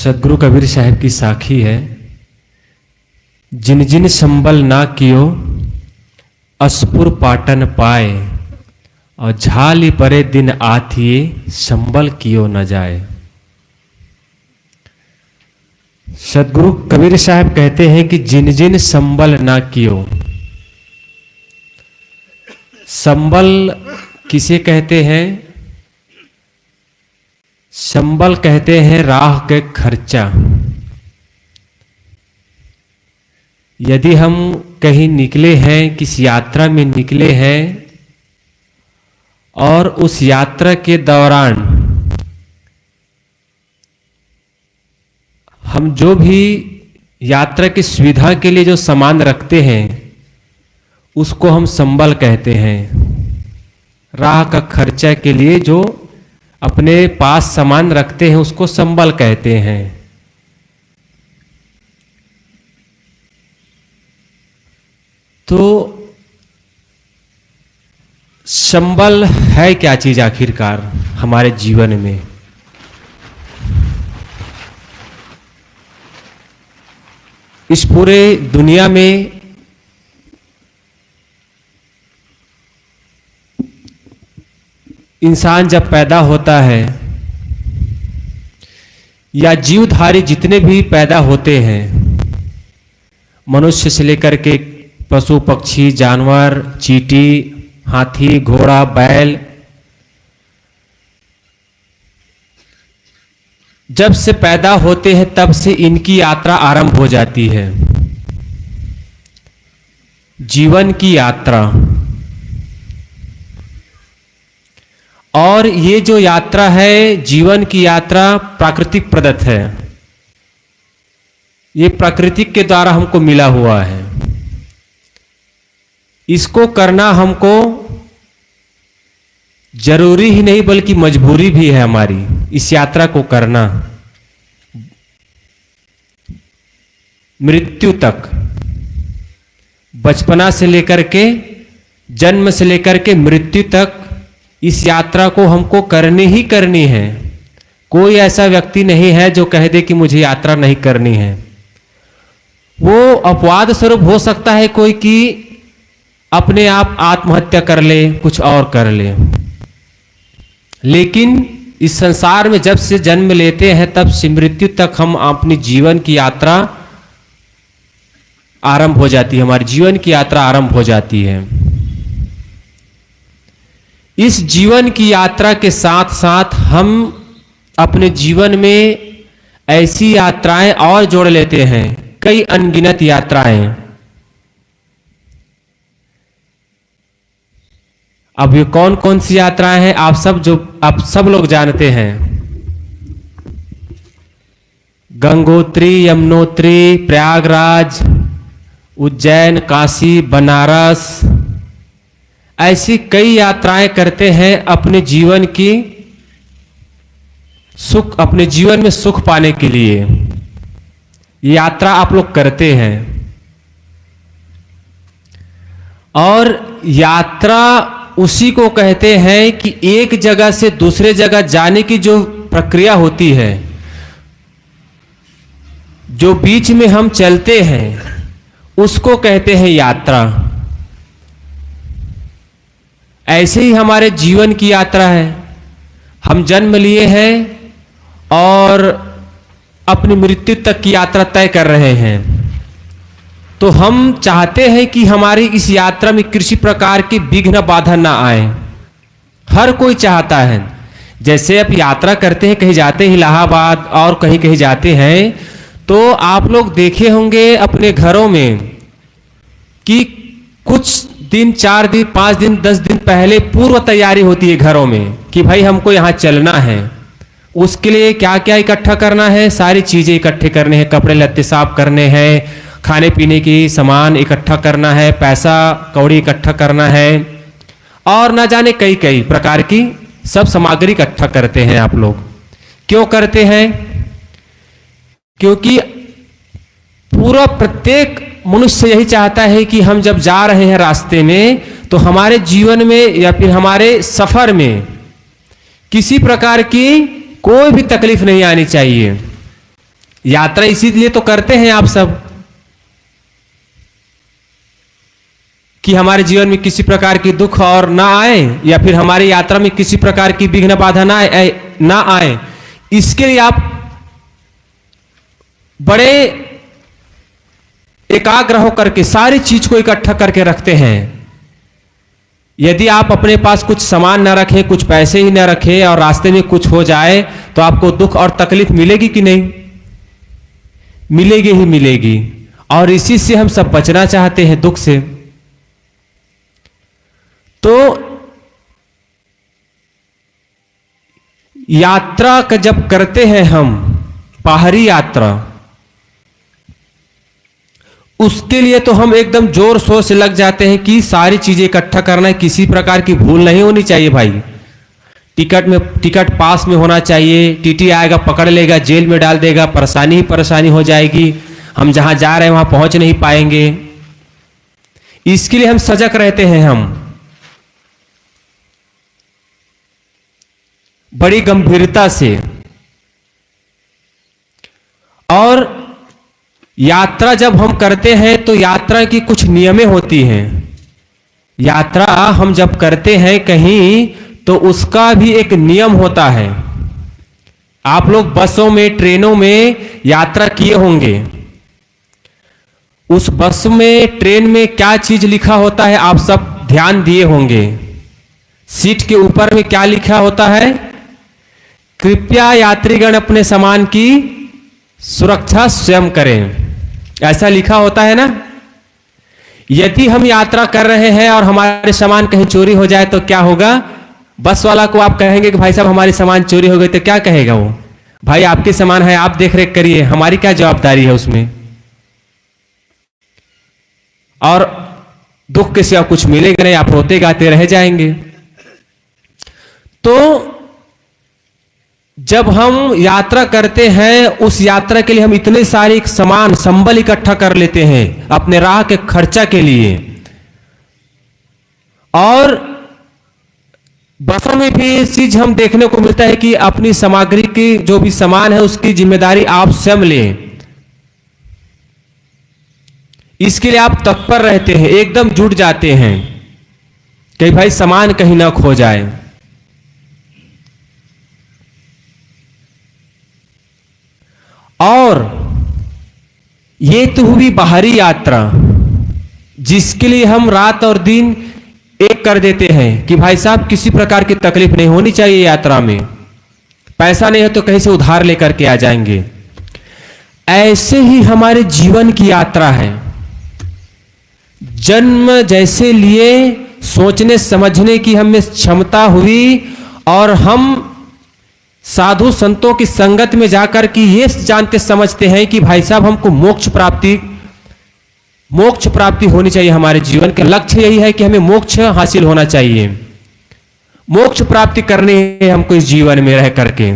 सदगुरु कबीर साहब की साखी है, जिन जिन संबल ना कियो असपुर पाटन पाए, और झाली परे दिन आथिए संबल कियो न जाए। सदगुरु कबीर साहब कहते हैं कि जिन जिन संबल ना कियो। संबल किसे कहते हैं? संबल कहते हैं राह के खर्चा। यदि हम कहीं निकले हैं, किसी यात्रा में निकले हैं, और उस यात्रा के दौरान हम जो भी यात्रा की सुविधा के लिए जो सामान रखते हैं उसको हम संबल कहते हैं। राह का खर्चा के लिए जो अपने पास सामान रखते हैं उसको संबल कहते हैं। तो संबल है क्या चीज आखिरकार हमारे जीवन में? इस पूरे दुनिया में इंसान जब पैदा होता है, या जीवधारी जितने भी पैदा होते हैं, मनुष्य से लेकर के पशु पक्षी जानवर, चींटी, हाथी, घोड़ा, बैल, जब से पैदा होते हैं तब से इनकी यात्रा आरंभ हो जाती है। जीवन की यात्रा। और ये जो यात्रा है, जीवन की यात्रा प्राकृतिक प्रदत्त है। ये प्रकृति के द्वारा हमको मिला हुआ है। इसको करना हमको जरूरी ही नहीं बल्कि मजबूरी भी है हमारी, इस यात्रा को करना। मृत्यु तक, बचपना से लेकर के, जन्म से लेकर के मृत्यु तक इस यात्रा को हमको करनी ही करनी है। कोई ऐसा व्यक्ति नहीं है जो कह दे कि मुझे यात्रा नहीं करनी है। वो अपवाद स्वरूप हो सकता है कोई कि अपने आप आत्महत्या कर ले, कुछ और कर ले, लेकिन इस संसार में जब से जन्म लेते हैं तब से मृत्यु तक हम अपनी जीवन की यात्रा आरंभ हो जाती है। हमारी जीवन की यात्रा आरंभ हो जाती है। इस जीवन की यात्रा के साथ साथ हम अपने जीवन में ऐसी यात्राएं और जोड़ लेते हैं, कई अनगिनत यात्राएं। अब ये कौन कौन सी यात्राएं हैं आप सब लोग जानते हैं। गंगोत्री, यमुनोत्री, प्रयागराज, उज्जैन, काशी, बनारस, ऐसी कई यात्राएं करते हैं अपने जीवन की सुख, अपने जीवन में सुख पाने के लिए। ये यात्रा आप लोग करते हैं। और यात्रा उसी को कहते हैं कि एक जगह से दूसरे जगह जाने की जो प्रक्रिया होती है, जो बीच में हम चलते हैं, उसको कहते हैं यात्रा। ऐसे ही हमारे जीवन की यात्रा है। हम जन्म लिए हैं और अपनी मृत्यु तक की यात्रा तय कर रहे हैं। तो हम चाहते हैं कि हमारी इस यात्रा में किसी प्रकार की विघ्न बाधा ना आए। हर कोई चाहता है। जैसे आप यात्रा करते हैं, कहीं जाते हैं इलाहाबाद और कहीं कहीं जाते हैं, तो आप लोग देखे होंगे अपने घरों में कि कुछ दिन, 4 दिन, 5 दिन, 10 दिन पहले पूर्व तैयारी होती है घरों में कि भाई हमको यहाँ चलना है। उसके लिए क्या क्या इकट्ठा करना है, सारी चीजें इकट्ठे करने हैं, कपड़े लत्ते साफ करने हैं, खाने पीने की सामान इकट्ठा करना है, पैसा कौड़ी इकट्ठा करना है, और ना जाने कई कई प्रकार की सब सामग्री इकट्ठा करते हैं आप लोग। क्यों करते हैं? क्योंकि पूरा प्रत्येक मनुष्य यही चाहता है कि हम जब जा रहे हैं रास्ते में, तो हमारे जीवन में या फिर हमारे सफर में किसी प्रकार की कोई भी तकलीफ नहीं आनी चाहिए। यात्रा इसीलिए तो करते हैं आप सब कि हमारे जीवन में किसी प्रकार की दुख और ना आए, या फिर हमारी यात्रा में किसी प्रकार की विघ्न बाधा ना आए। इसके लिए आप बड़े एकाग्र होकर के सारी चीज को इकट्ठा करके रखते हैं। यदि आप अपने पास कुछ सामान न रखें, कुछ पैसे ही न रखें और रास्ते में कुछ हो जाए तो आपको दुख और तकलीफ मिलेगी कि नहीं? मिलेगी ही मिलेगी। और इसी से हम सब बचना चाहते हैं, दुख से। तो यात्रा का जब करते हैं हम, बाहरी यात्रा, उसके लिए तो हम एकदम जोर शोर से लग जाते हैं कि सारी चीजें इकट्ठा करना है, किसी प्रकार की भूल नहीं होनी चाहिए भाई। टिकट पास में होना चाहिए, टीटी आएगा पकड़ लेगा, जेल में डाल देगा, परेशानी ही परेशानी हो जाएगी, हम जहां जा रहे हैं वहां पहुंच नहीं पाएंगे। इसके लिए हम सजग रहते हैं, हम बड़ी गंभीरता से। और यात्रा जब हम करते हैं तो यात्रा की कुछ नियमें होती हैं। यात्रा हम जब करते हैं कहीं तो उसका भी एक नियम होता है। आप लोग बसों में, ट्रेनों में यात्रा किए होंगे। उस बस में, ट्रेन में क्या चीज लिखा होता है आप सब ध्यान दिए होंगे। सीट के ऊपर में क्या लिखा होता है? कृपया यात्रीगण अपने सामान की सुरक्षा स्वयं करें, ऐसा लिखा होता है ना। यदि हम यात्रा कर रहे हैं और हमारे सामान कहीं चोरी हो जाए तो क्या होगा? बस वाला को आप कहेंगे कि भाई साहब हमारे सामान चोरी हो गए, तो क्या कहेगा वो? भाई आपके सामान है, आप देख रेख करिए, हमारी क्या जवाबदारी है उसमें? और दुख के सिवा कुछ मिलेगा नहीं, आप रोते गाते रह जाएंगे। तो जब हम यात्रा करते हैं, उस यात्रा के लिए हम इतने सारे सामान, संबल इकट्ठा कर लेते हैं अपने राह के खर्चा के लिए। और बसों में भी ये चीज हम देखने को मिलता है कि अपनी सामग्री की जो भी सामान है उसकी जिम्मेदारी आप स्वयं लें। इसके लिए आप तत्पर रहते हैं, एकदम जुट जाते हैं कि भाई सामान कहीं ना खो जाए। और ये तो हुई बाहरी यात्रा, जिसके लिए हम रात और दिन एक कर देते हैं कि भाई साहब किसी प्रकार की तकलीफ नहीं होनी चाहिए यात्रा में। पैसा नहीं है तो कहीं से उधार लेकर के आ जाएंगे। ऐसे ही हमारे जीवन की यात्रा है। जन्म जैसे लिए, सोचने समझने की हमें क्षमता हुई और हम साधु संतों की संगत में जाकर के ये जानते समझते हैं कि भाई साहब हमको मोक्ष प्राप्ति होनी चाहिए। हमारे जीवन का लक्ष्य यही है कि हमें मोक्ष हासिल होना चाहिए, मोक्ष प्राप्ति करनी है हमको इस जीवन में रह करके।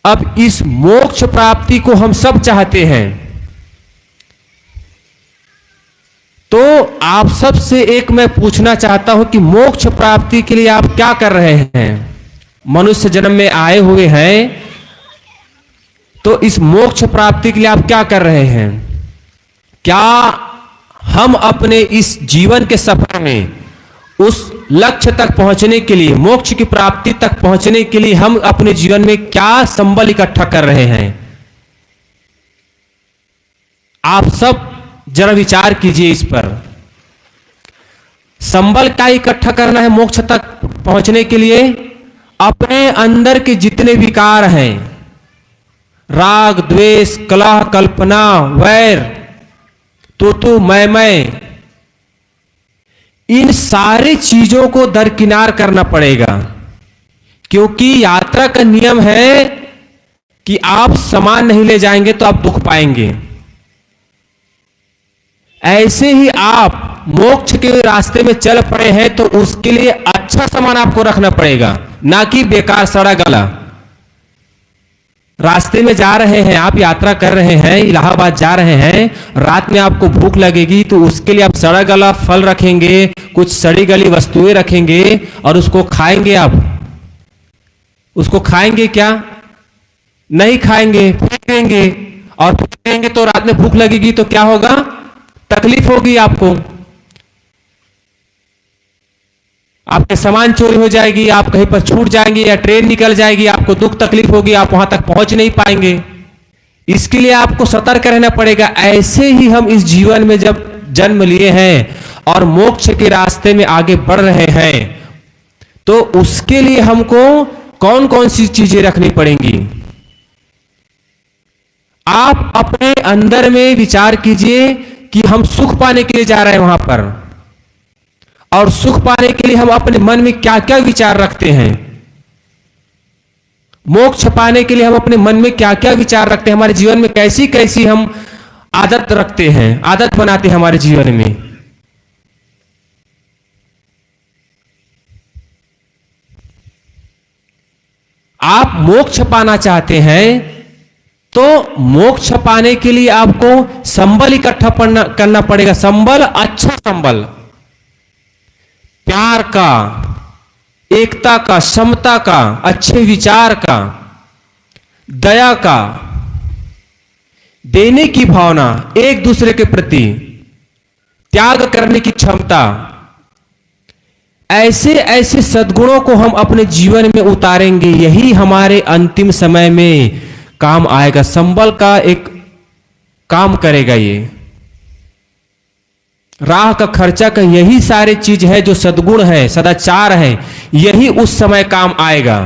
अब इस मोक्ष प्राप्ति को हम सब चाहते हैं, तो आप सब से एक मैं पूछना चाहता हूं कि मोक्ष प्राप्ति के लिए आप क्या कर रहे हैं? मनुष्य जन्म में आए हुए हैं तो इस मोक्ष प्राप्ति के लिए आप क्या कर रहे हैं? क्या हम अपने इस जीवन के सफर में उस लक्ष्य तक पहुंचने के लिए, मोक्ष की प्राप्ति तक पहुंचने के लिए हम अपने जीवन में क्या संबल इकट्ठा कर रहे हैं? आप सब जरा विचार कीजिए इस पर। संबल क्या इकट्ठा करना है मोक्ष तक पहुंचने के लिए? अपने अंदर के जितने विकार हैं, राग, द्वेष, कलह, कल्पना, वैर, तू मैं, इन सारी चीजों को दरकिनार करना पड़ेगा। क्योंकि यात्रा का नियम है कि आप सामान नहीं ले जाएंगे तो आप दुख पाएंगे। ऐसे ही आप मोक्ष के रास्ते में चल पड़े हैं तो उसके लिए अच्छा सामान आपको रखना पड़ेगा, ना कि बेकार सड़ा गला। रास्ते में जा रहे हैं आप, यात्रा कर रहे हैं, इलाहाबाद जा रहे हैं, रात में आपको भूख लगेगी तो उसके लिए आप सड़ा गला फल रखेंगे, कुछ सड़ी गली वस्तुएं रखेंगे और उसको खाएंगे। आप उसको खाएंगे क्या? नहीं खाएंगे, फेंकेंगे, और फेंकेंगे तो रात में भूख लगेगी तो क्या होगा, तकलीफ होगी आपको, आपके सामान चोरी हो जाएगी, आप कहीं पर छूट जाएंगे या ट्रेन निकल जाएगी, आपको दुख तकलीफ होगी, आप वहां तक पहुंच नहीं पाएंगे। इसके लिए आपको सतर्क रहना पड़ेगा। ऐसे ही हम इस जीवन में जब जन्म लिए हैं और मोक्ष के रास्ते में आगे बढ़ रहे हैं, तो उसके लिए हमको कौन कौन सी चीजें रखनी पड़ेंगी। आप अपने अंदर में विचार कीजिए कि हम सुख पाने के लिए जा रहे हैं वहां पर, और सुख पाने के लिए हम अपने मन में क्या क्या विचार रखते हैं, मोक्ष पाने के लिए हम अपने मन में क्या क्या विचार रखते हैं, हमारे जीवन में कैसी कैसी हम आदत रखते हैं, आदत बनाते हैं हमारे जीवन में। आप मोक्ष पाना चाहते हैं तो मोक्ष पाने के लिए आपको संबल इकट्ठा करना पड़ेगा। संबल, अच्छा संबल, प्यार का, एकता का, समता का, अच्छे विचार का, दया का, देने की भावना, एक दूसरे के प्रति त्याग करने की क्षमता, ऐसे ऐसे सद्गुणों को हम अपने जीवन में उतारेंगे, यही हमारे अंतिम समय में काम आएगा। संबल का एक काम करेगा, ये राह का खर्चा का, यही सारे चीज है जो सद्गुण है, सदाचार है, यही उस समय काम आएगा।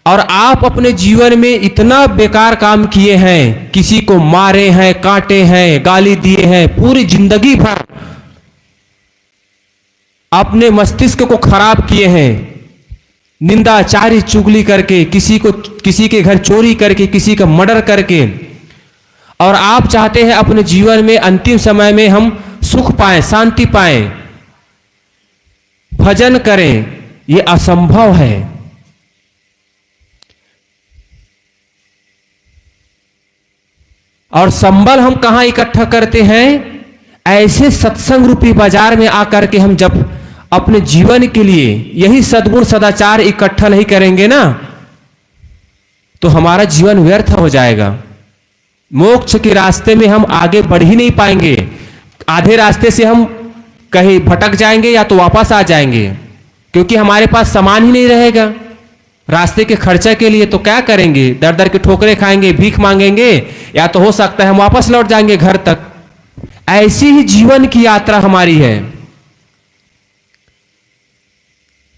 और आप अपने जीवन में इतना बेकार काम किए हैं, किसी को मारे हैं, काटे हैं, गाली दिए हैं, पूरी जिंदगी भर अपने मस्तिष्क को खराब किए हैं, निंदा, चारी, चुगली करके, किसी के घर चोरी करके, किसी का मर्डर करके, और आप चाहते हैं अपने जीवन में अंतिम समय में हम सुख पाएं, शांति पाएं, भजन करें, यह असंभव है। और संबल हम कहां इकट्ठा करते हैं, ऐसे सत्संग रूपी बाजार में आकर के हम जब अपने जीवन के लिए यही सद्गुण सदाचार इकट्ठा नहीं करेंगे ना, तो हमारा जीवन व्यर्थ हो जाएगा। मोक्ष के रास्ते में हम आगे बढ़ ही नहीं पाएंगे, आधे रास्ते से हम कहीं भटक जाएंगे या तो वापस आ जाएंगे, क्योंकि हमारे पास सामान ही नहीं रहेगा रास्ते के खर्चा के लिए। तो क्या करेंगे, दर दर के ठोकरे खाएंगे, भीख मांगेंगे, या तो हो सकता है हम वापस लौट जाएंगे घर तक। ऐसी ही जीवन की यात्रा हमारी है,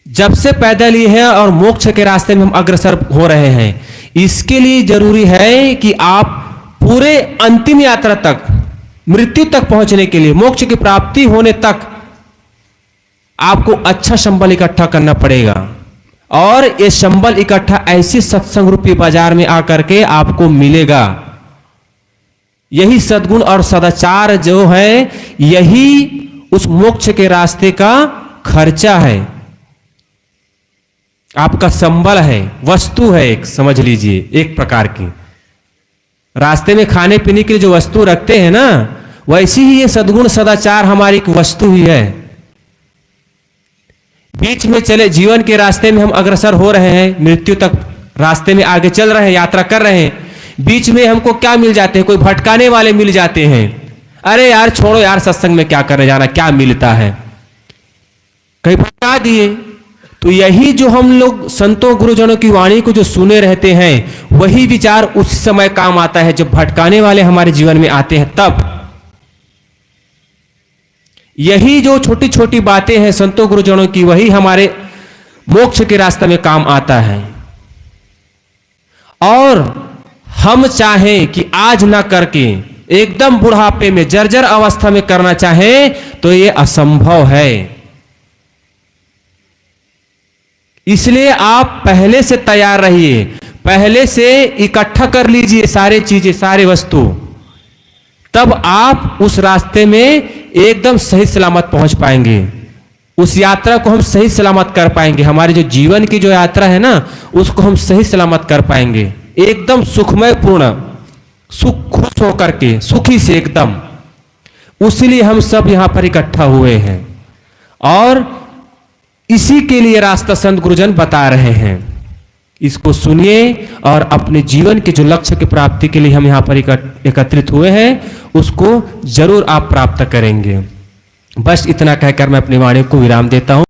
जब से पैदल ही है और मोक्ष के रास्ते में हम अग्रसर हो रहे हैं। इसके लिए जरूरी है कि आप पूरे अंतिम यात्रा तक, मृत्यु तक पहुंचने के लिए, मोक्ष की प्राप्ति होने तक आपको अच्छा संबल इकट्ठा करना पड़ेगा। और ये संबल इकट्ठा ऐसी सत्संग रूपी बाजार में आकर के आपको मिलेगा। यही सद्गुण और सदाचार जो है, यही उस मोक्ष के रास्ते का खर्चा है, आपका संबल है, वस्तु है, एक समझ लीजिए, एक प्रकार की। रास्ते में खाने पीने के लिए जो वस्तु रखते हैं ना, वैसी ही ये सद्गुण सदाचार हमारी एक वस्तु ही है। बीच में चले जीवन के रास्ते में हम अग्रसर हो रहे हैं, मृत्यु तक रास्ते में आगे चल रहे हैं, यात्रा कर रहे हैं। बीच में हमको क्या मिल जाते हैं, कोई भटकाने वाले मिल जाते हैं। अरे यार छोड़ो यार, सत्संग में क्या करने जाना, क्या मिलता है, कहीं भटका दिए। तो यही जो हम लोग संतों गुरुजनों की वाणी को जो सुने रहते हैं, वही विचार उस समय काम आता है जब भटकाने वाले हमारे जीवन में आते हैं। तब यही जो छोटी छोटी बातें हैं संतों गुरुजनों की, वही हमारे मोक्ष के रास्ते में काम आता है। और हम चाहें कि आज ना करके एकदम बुढ़ापे में जर्जर अवस्था में करना चाहें तो यह असंभव है। इसलिए आप पहले से तैयार रहिए, पहले से इकट्ठा कर लीजिए सारे चीजें, सारे वस्तु, तब आप उस रास्ते में एकदम सही सलामत पहुंच पाएंगे। उस यात्रा को हम सही सलामत कर पाएंगे। हमारे जो जीवन की जो यात्रा है ना, उसको हम सही सलामत कर पाएंगे, एकदम सुखमय पूर्ण, खुश होकर के, सुखी से एकदम। उसीलिए हम सब यहां पर इकट्ठा हुए हैं और इसी के लिए रास्ता संत गुरुजन बता रहे हैं। इसको सुनिए और अपने जीवन के जो लक्ष्य की प्राप्ति के लिए हम यहाँ पर एकत्रित हुए हैं उसको जरूर आप प्राप्त करेंगे। बस इतना कहकर मैं अपनी वाणी को विराम देता हूं।